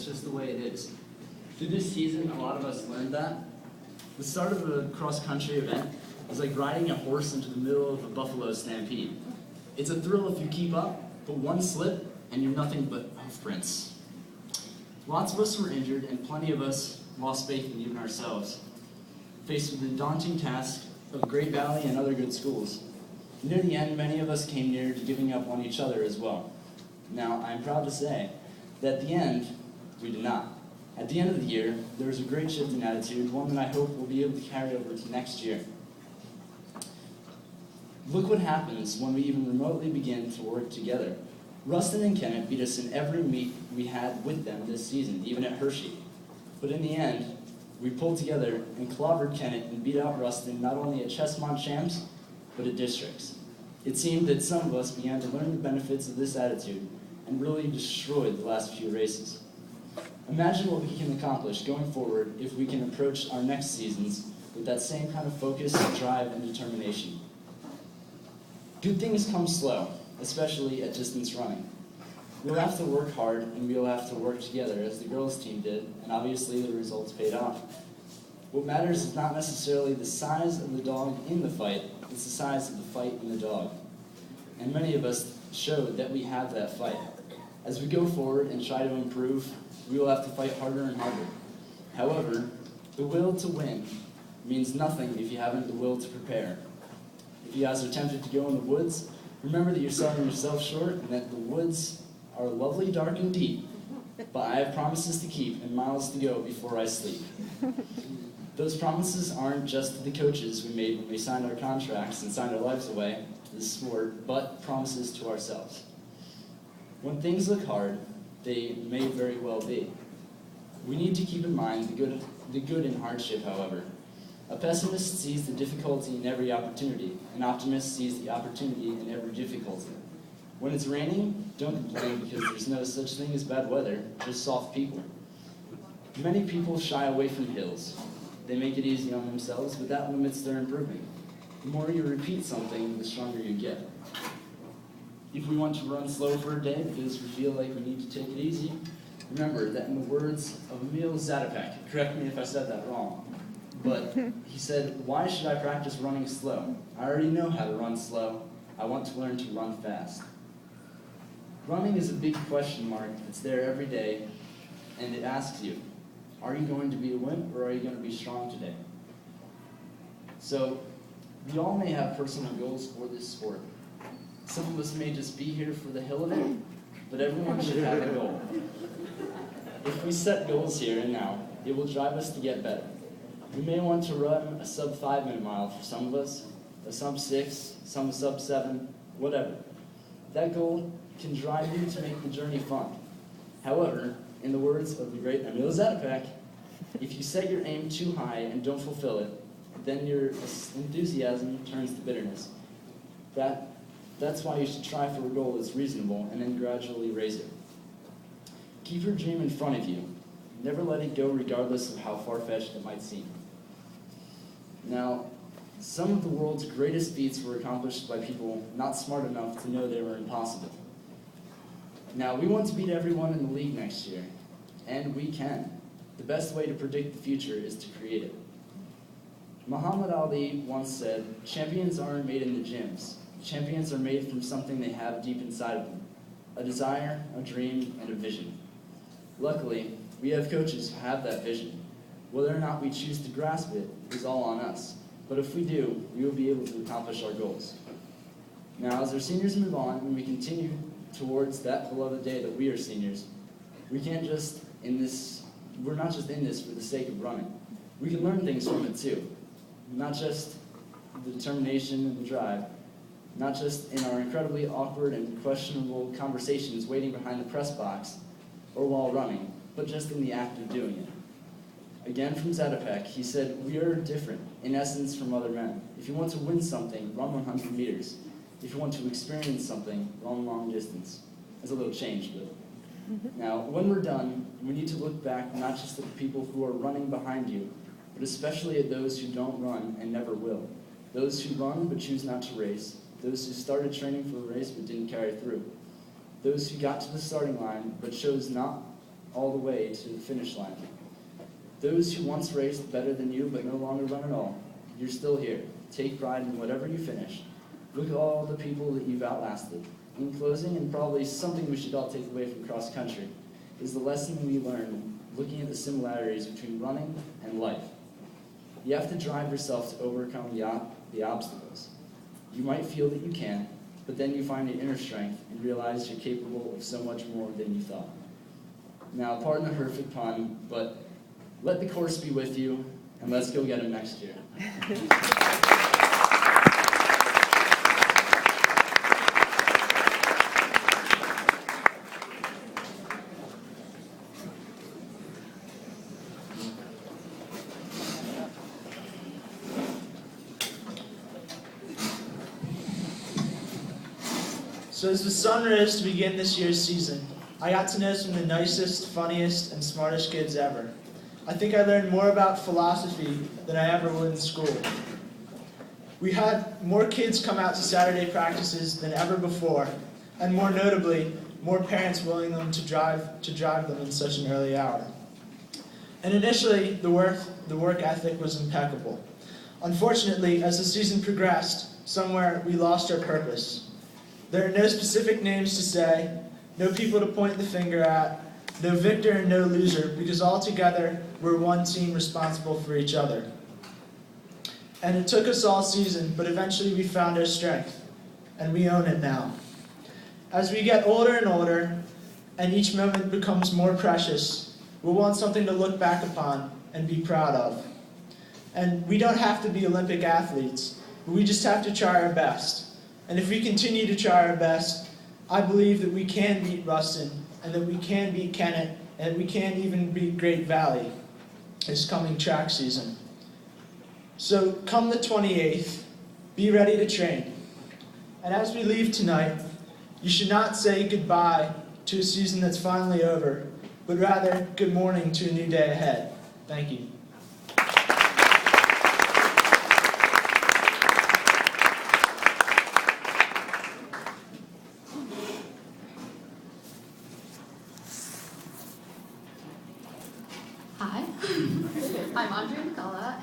That's just the way it is. Through this season, a lot of us learned that. The start of a cross-country event is like riding a horse into the middle of a buffalo stampede. It's a thrill if you keep up, but one slip and you're nothing but hoof prints. Lots of us were injured, and plenty of us lost faith in even ourselves, faced with the daunting task of Great Valley and other good schools. Near the end, many of us came near to giving up on each other as well. Now, I'm proud to say that at the end, we did not. At the end of the year, there was a great shift in attitude, one that I hope we'll be able to carry over to next year. Look what happens when we even remotely begin to work together. Rustin and Kennett beat us in every meet we had with them this season, even at Hershey. But in the end, we pulled together and clobbered Kennett and beat out Rustin not only at Chessmont Champs, but at districts. It seemed that some of us began to learn the benefits of this attitude and really destroyed the last few races. Imagine what we can accomplish going forward if we can approach our next seasons with that same kind of focus, drive, and determination. Good things come slow, especially at distance running. We'll have to work hard, and we'll have to work together, as the girls' team did, and obviously the results paid off. What matters is not necessarily the size of the dog in the fight, it's the size of the fight in the dog. And many of us showed that we have that fight. As we go forward and try to improve, we will have to fight harder and harder. However, the will to win means nothing if you haven't the will to prepare. If you guys are tempted to go in the woods, remember that you're selling yourself short and that the woods are lovely, dark, and deep, but I have promises to keep and miles to go before I sleep. Those promises aren't just to the coaches we made when we signed our contracts and signed our lives away to the sport, but promises to ourselves. When things look hard, they may very well be. We need to keep in mind the good in hardship, however. A pessimist sees the difficulty in every opportunity. An optimist sees the opportunity in every difficulty. When it's raining, don't complain because there's no such thing as bad weather, just soft people. Many people shy away from hills. They make it easy on themselves, but that limits their improvement. The more you repeat something, the stronger you get. If we want to run slow for a day because we feel like we need to take it easy, remember that in the words of Emil Zatopek, correct me if I said that wrong, but he said, "Why should I practice running slow? I already know how to run slow. I want to learn to run fast." Running is a big question mark. It's there every day, and it asks you, are you going to be a wimp or are you going to be strong today? So, we all may have personal goals for this sport. Some of us may just be here for the hell of it, but everyone should have a goal. If we set goals here and now, it will drive us to get better. We may want to run a sub 5-minute mile for some of us, a sub 6, some a sub 7, whatever. That goal can drive you to make the journey fun. However, in the words of the great Emil Zatopek, if you set your aim too high and don't fulfill it, then your enthusiasm turns to bitterness. That's why you should try for a goal that's reasonable and then gradually raise it. Keep your dream in front of you. Never let it go regardless of how far-fetched it might seem. Now, some of the world's greatest feats were accomplished by people not smart enough to know they were impossible. Now, we want to beat everyone in the league next year, and we can. The best way to predict the future is to create it. Muhammad Ali once said, "Champions aren't made in the gyms. Champions are made from something they have deep inside of them, a desire, a dream, and a vision." Luckily, we have coaches who have that vision. Whether or not we choose to grasp it is all on us, but if we do, we will be able to accomplish our goals. Now, as our seniors move on and we continue towards that beloved day that we are seniors, we're not just in this for the sake of running. We can learn things from it too. Not just the determination and the drive, not just in our incredibly awkward and questionable conversations waiting behind the press box or while running, but just in the act of doing it. Again from Zatopek, he said, "We are different, in essence, from other men. If you want to win something, run 100 meters. If you want to experience something, run long distance." That's a little change, but now, when we're done, we need to look back not just at the people who are running behind you, but especially at those who don't run and never will. Those who run but choose not to race. Those who started training for a race but didn't carry through. Those who got to the starting line but chose not all the way to the finish line. Those who once raced better than you but no longer run at all, you're still here. Take pride in whatever you finish. Look at all the people that you've outlasted. In closing, and probably something we should all take away from cross country, is the lesson we learned looking at the similarities between running and life. You have to drive yourself to overcome the obstacles. You might feel that you can, but then you find an inner strength and realize you're capable of so much more than you thought. Now, pardon the horrific pun, but let the course be with you, and let's go get them next year. So as the sun rose to begin this year's season, I got to know some of the nicest, funniest, and smartest kids ever. I think I learned more about philosophy than I ever would in school. We had more kids come out to Saturday practices than ever before, and more notably, more parents willing them to drive them in such an early hour. And initially, the work ethic was impeccable. Unfortunately, as the season progressed, somewhere we lost our purpose. There are no specific names to say, no people to point the finger at, no victor and no loser, because all together we're one team responsible for each other. And it took us all season, but eventually we found our strength, and we own it now. As we get older and older, and each moment becomes more precious, we'll want something to look back upon and be proud of. And we don't have to be Olympic athletes, but we just have to try our best. And if we continue to try our best, I believe that we can beat Ruston, and that we can beat Kennett, and we can even beat Great Valley this coming track season. So come the 28th, be ready to train. And as we leave tonight, you should not say goodbye to a season that's finally over, but rather good morning to a new day ahead. Thank you. Hi, I'm Andrea McCullough.